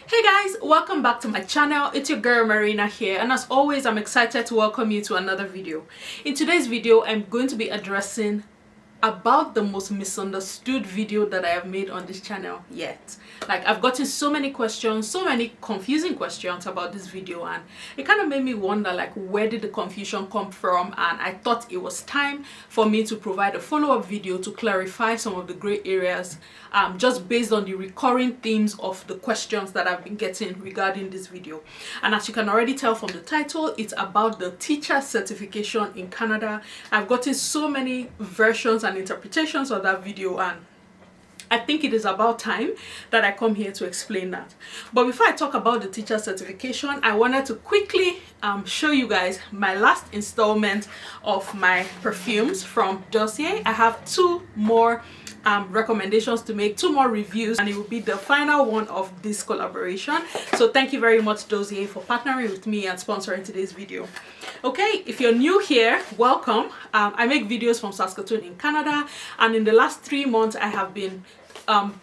Hey guys, welcome back to my channel. It's your girl Marina here, and as always I'm excited to welcome you to another video. In today's video I'm going to be addressing about the most misunderstood video that I have made on this channel yet. Like, I've gotten so many questions, so many confusing questions about this video, and it kind of made me wonder, like, where did the confusion come from? And I thought it was time for me to provide a follow-up video to clarify some of the gray areas, just based on the recurring themes of the questions that I've been getting regarding this video. And as you can already tell from the title, it's about the teacher certification in Canada. I've gotten so many versions and interpretations of that video, and I think it is about time that I come here to explain that. But before I talk about the teacher certification, I wanted to quickly show you guys my last installment of my perfumes from Dossier. I have two more recommendations to make, two more reviews, and it will be the final one of this collaboration. So thank you very much, Dossier, for partnering with me and sponsoring today's video. Okay, if you're new here, welcome. I make videos from Saskatoon in Canada, and in the last 3 months I have been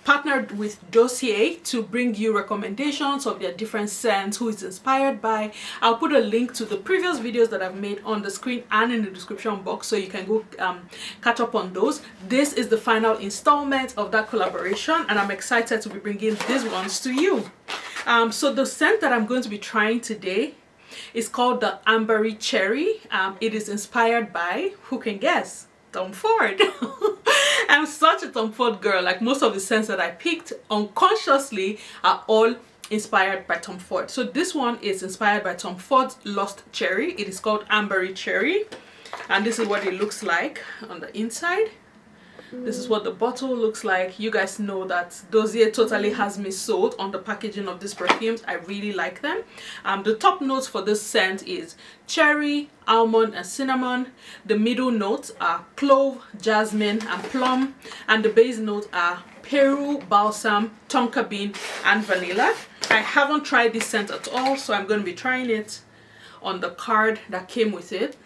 partnered with Dossier to bring you recommendations of their different scents, who it's inspired by. I'll put a link to the previous videos that I've made on the screen and in the description box, so you can go catch up on those. This is the final installment of that collaboration, and I'm excited to be bringing these ones to you. So the scent that I'm going to be trying today is called the Ambery Cherry. It is inspired by, who can guess? Tom Ford. I'm such a Tom Ford girl. Like, most of the scents that I picked unconsciously are all inspired by Tom Ford. So this one is inspired by Tom Ford's Lost Cherry. It is called Ambery Cherry, and this is what it looks like on the inside. This is what the bottle looks like. You guys know that Dossier totally has me sold on the packaging of these perfumes. I really like them. The top notes for this scent is cherry, almond, and cinnamon. The middle notes are clove, jasmine, and plum. And the base notes are Peru, balsam, tonka bean, and vanilla. I haven't tried this scent at all, so I'm going to be trying it on the card that came with it.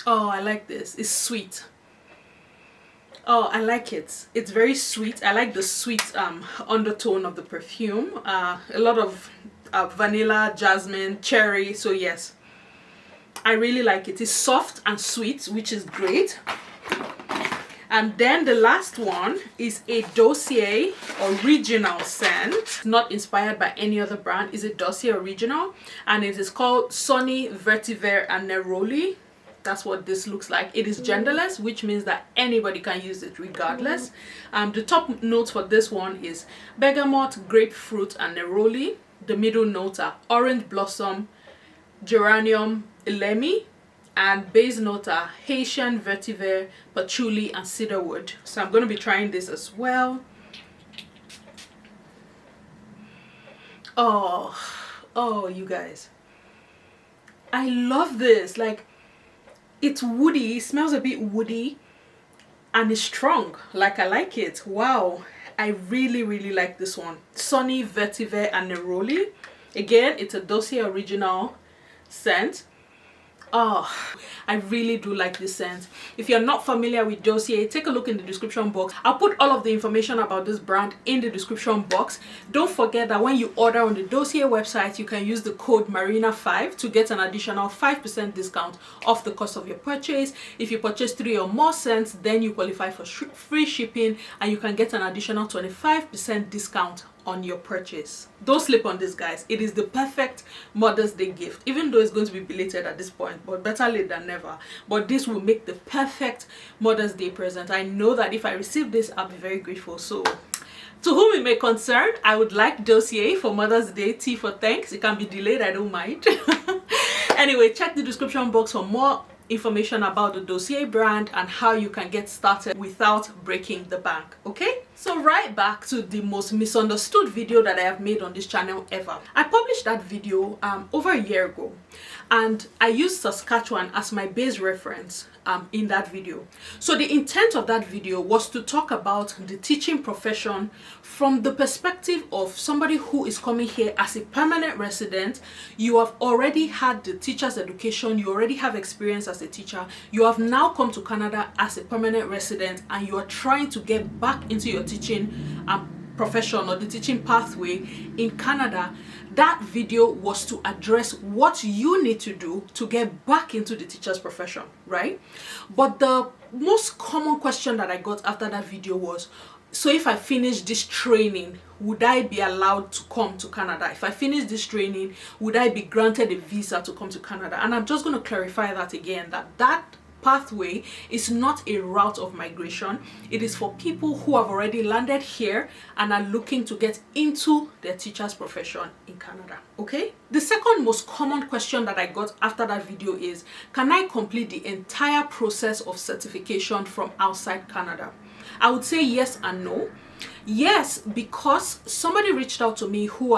Oh, I like this. It's sweet. Oh, I like it. It's very sweet. I like the sweet undertone of the perfume. A lot of vanilla, jasmine, cherry. So yes, I really like it. It's soft and sweet, which is great. And then the last one is a Dossier original scent, not inspired by any other brand. It's a Dossier original, and it is called Sunny, Vetiver, and Neroli. That's what this looks like. It is genderless, which means that anybody can use it regardless. The top notes for this one is bergamot, grapefruit, and neroli. The middle notes are orange blossom, geranium, elemi, and base notes are Haitian, vetiver, patchouli, and cedarwood. So I'm going to be trying this as well. Oh, you guys, I love this. Like, it's woody, it smells a bit woody, and it's strong. Like, I like it. Wow, I really like this one. Sunny, Vetiver, and Neroli. Again, it's a Dossier original scent. Oh, I really do like this scent. If you're not familiar with Dossier, take a look in the description box. I'll put all of the information about this brand in the description box. Don't forget that when you order on the Dossier website, you can use the code MARINA5 to get an additional 5% discount off the cost of your purchase. If you purchase 3 or more scents, then you qualify for free shipping, and you can get an additional 25% discount on your purchase. Don't sleep on this, guys. It is the perfect Mother's Day gift, even though it's going to be belated at this point, but better late than never. But this will make the perfect Mother's Day present. I know that if I receive this, I'll be very grateful. So to whom it may concern, I would like Dossier for Mother's Day. Tea for thanks. It can be delayed, I don't mind. Anyway, check the description box for more information about the Dossier brand and how you can get started without breaking the bank. Okay, so right back to the most misunderstood video that I have made on this channel ever. I published that video over a year ago, and I used Saskatchewan as my base reference in that video. So the intent of that video was to talk about the teaching profession from the perspective of somebody who is coming here as a permanent resident. You have already had the teacher's education, you already have experience as as a teacher, you have now come to Canada as a permanent resident and you are trying to get back into your teaching profession or the teaching pathway in Canada, that video was to address what you need to do to get back into the teacher's profession, right? But the most common question that I got after that video was, so if I finish this training, would I be allowed to come to Canada? If I finish this training, would I be granted a visa to come to Canada? And I'm just going to clarify that again, that pathway is not a route of migration. It is for people who have already landed here and are looking to get into their teacher's profession in Canada. Okay? The second most common question that I got after that video is, can I complete the entire process of certification from outside Canada? I would say yes and no. Yes, because somebody reached out to me who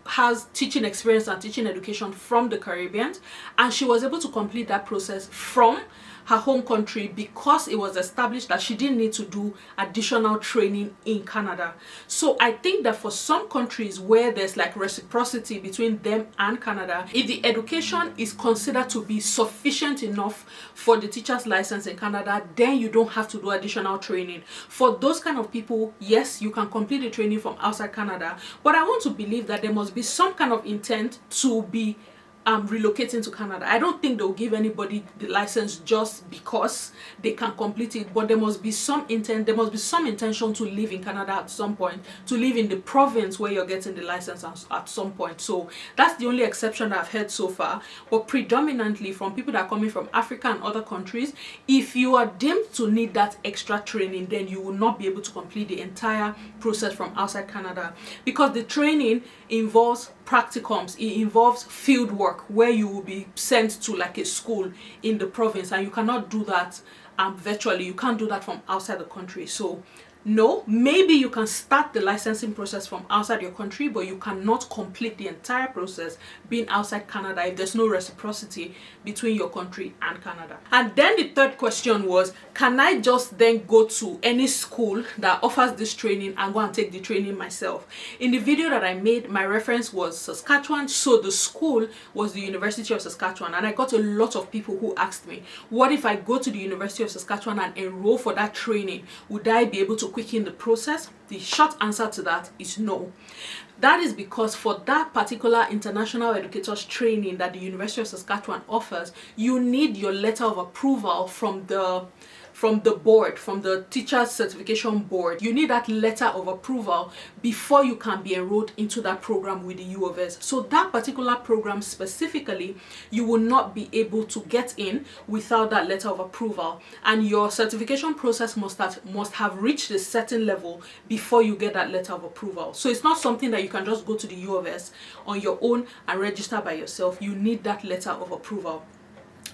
has teaching experience and teaching education from the Caribbean, and she was able to complete that process from her home country because it was established that she didn't need to do additional training in Canada. So I think that for some countries where there's like reciprocity between them and Canada, if the education is considered to be sufficient enough for the teacher's license in Canada, then you don't have to do additional training. For those kind of people, yes, you can complete the training from outside Canada, but I want to believe that there must be some kind of intent to be relocating to Canada. I don't think they'll give anybody the license just because they can complete it, but there must be some intent, there must be some intention to live in Canada at some point, to live in the province where you're getting the license at some point. So that's the only exception that I've heard so far. But predominantly from people that are coming from Africa and other countries, if you are deemed to need that extra training, then you will not be able to complete the entire process from outside Canada, because the training involves practicums, it involves field work where you will be sent to like a school in the province, and you cannot do that virtually. You can't do that from outside the country. So no, maybe you can start the licensing process from outside your country, but you cannot complete the entire process being outside Canada if there's no reciprocity between your country and Canada. And then the third question was, can I just then go to any school that offers this training and go and take the training myself? In the video that I made, my reference was Saskatchewan, so the school was the University of Saskatchewan, and I got a lot of people who asked me, what if I go to the University of Saskatchewan and enroll for that training? Would I be able to quicken the process? The short answer to that is no. That is because for that particular international educators training that the University of Saskatchewan offers, you need your letter of approval from the board, from the teacher's certification board. You need that letter of approval before you can be enrolled into that program with the U of S. So that particular program specifically, you will not be able to get in without that letter of approval, and your certification process must have reached a certain level before you get that letter of approval. So it's not something that you can just go to the U of S on your own and register by yourself. You need that letter of approval.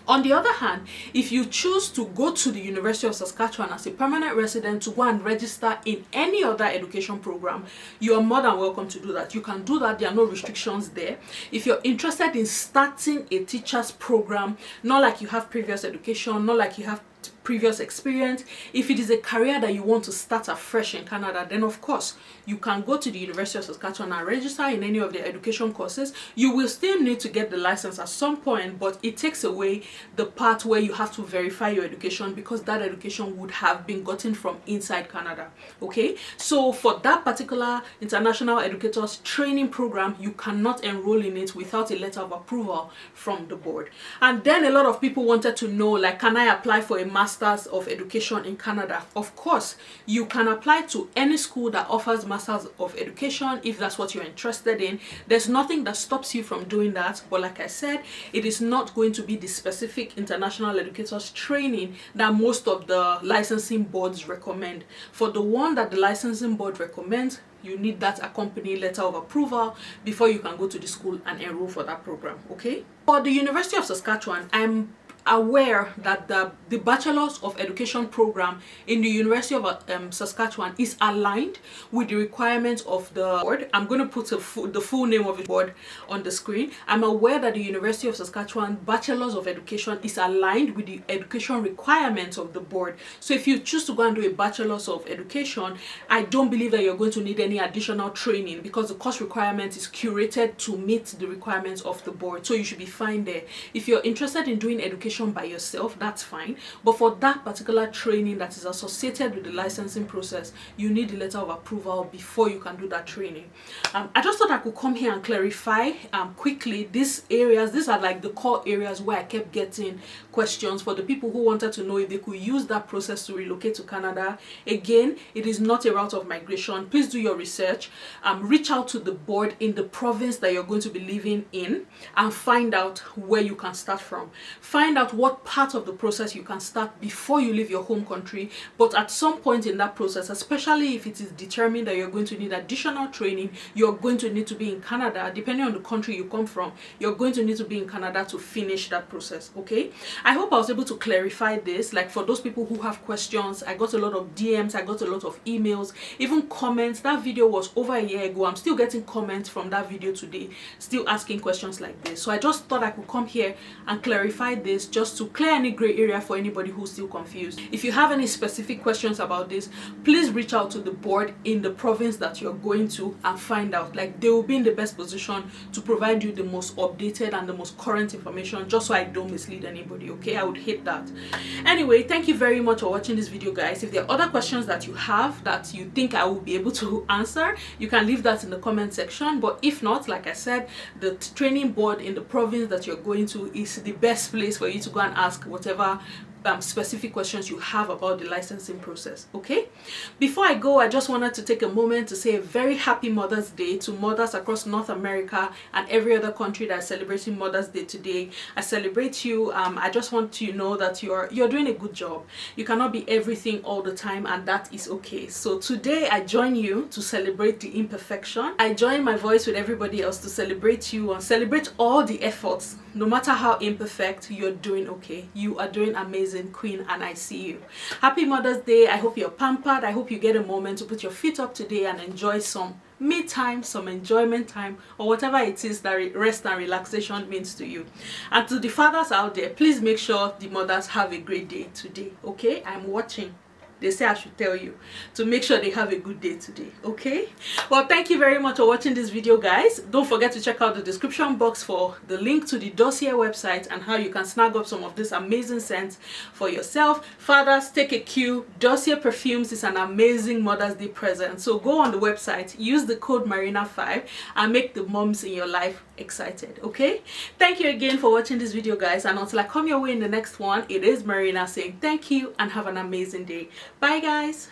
On the other hand, if you choose to go to the University of Saskatchewan as a permanent resident to go and register in any other education program, you are more than welcome to do that. You can do that. There are no restrictions there. If you're interested in starting a teacher's program, not like you have previous education, not like you have previous experience, if it is a career that you want to start afresh in Canada, then of course you can go to the University of Saskatchewan and register in any of their education courses. You will still need to get the license at some point, but it takes away the part where you have to verify your education, because that education would have been gotten from inside Canada. Okay, so for that particular international educators training program, you cannot enroll in it without a letter of approval from the board. And then a lot of people wanted to know, like, can I apply for a Masters of Education in Canada? Of course, you can apply to any school that offers Masters of Education if that's what you're interested in. There's nothing that stops you from doing that, but like I said, it is not going to be the specific international educators training that most of the licensing boards recommend. For the one that the licensing board recommends, you need that accompanying letter of approval before you can go to the school and enroll for that program. Okay, for the University of Saskatchewan, I'm aware that the Bachelor's of Education program in the University of Saskatchewan is aligned with the requirements of the board. I'm going to put the full name of the board on the screen. I'm aware that the University of Saskatchewan Bachelor's of Education is aligned with the education requirements of the board. So if you choose to go and do a Bachelor's of Education, I don't believe that you're going to need any additional training, because the course requirement is curated to meet the requirements of the board. So you should be fine there. If you're interested in doing education qualification by yourself, that's fine. But for that particular training that is associated with the licensing process, you need the letter of approval before you can do that training. I just thought I could come here and clarify quickly these areas. These are like the core areas where I kept getting questions for the people who wanted to know if they could use that process to relocate to Canada. Again, it is not a route of migration. Please do your research. Reach out to the board in the province that you're going to be living in and find out where you can start from. Find out what part of the process you can start before you leave your home country. But at some point in that process, especially if it is determined that you're going to need additional training, you're going to need to be in Canada. Depending on the country you come from, you're going to need to be in Canada to finish that process. Okay, I hope I was able to clarify this. Like, for those people who have questions, I got a lot of DMs, I got a lot of emails, even comments. That video was over a year ago. I'm still getting comments from that video today, still asking questions like this. So I just thought I could come here and clarify this, just to clear any gray area for anybody who's still confused. If you have any specific questions about this, please reach out to the board in the province that you're going to and find out. Like, they will be in the best position to provide you the most updated and the most current information, just so I don't mislead anybody. Okay, I would hate that. Anyway, thank you very much for watching this video, guys. If there are other questions that you have that you think I will be able to answer, you can leave that in the comment section. But if not, like I said, the training board in the province that you're going to is the best place for you to go and ask whatever specific questions you have about the licensing process. Okay, before I go, I just wanted to take a moment to say a very happy Mother's Day to mothers across North America and every other country that is celebrating Mother's Day today. I celebrate you. I just want you to know that you're doing a good job. You cannot be everything all the time, and that is okay. So today I join you to celebrate the imperfection. I join my voice with everybody else to celebrate you and celebrate all the efforts. No matter how imperfect, you're doing okay. You are doing amazing, queen, and I see you. Happy Mother's Day. I hope you're pampered. I hope you get a moment to put your feet up today and enjoy some me time, some enjoyment time, or whatever it is that rest and relaxation means to you. And to the fathers out there, please make sure the mothers have a great day today. Okay, I'm watching. They say I should tell you to make sure they have a good day today. Okay, well, thank you very much for watching this video, guys. Don't forget to check out the description box for the link to the Dossier website and how you can snag up some of this amazing scents for yourself. Fathers, take a cue. Dossier Perfumes is an amazing Mother's Day present. So go on the website, use the code Marina5 and make the moms in your life excited. Okay, thank you again for watching this video, guys, and until I come your way in the next one, it is Marina saying thank you and have an amazing day. Bye, guys.